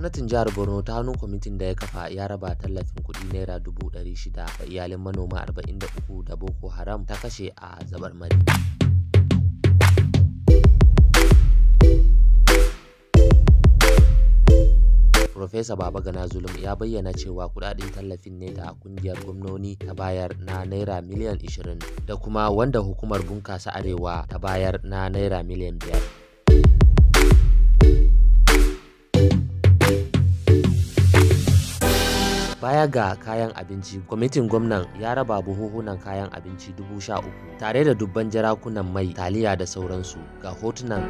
Gwamnatin jihar Borno ta hannun kwamitin da ya kafa ya raba tallafin kuɗi naira 600,000 ga iyalin manoma 43 da Boko Haram ta kashe a Zabarmari. Profesa Babagana Zulum ya bayyana cewa kudaden tallafin ne da kungiyar gwamnoni ta bayar na naira miliyan 20 da kuma wanda hukumar bunkasa arewa ta bayar na naira miliyan 5. Baya ga kayan abinci, kwamitin gwamnan ya raba buhuhunan kayan abinci 13,000 tare da dubban jarakunan mai, taliya da sauransu. Ga hotunan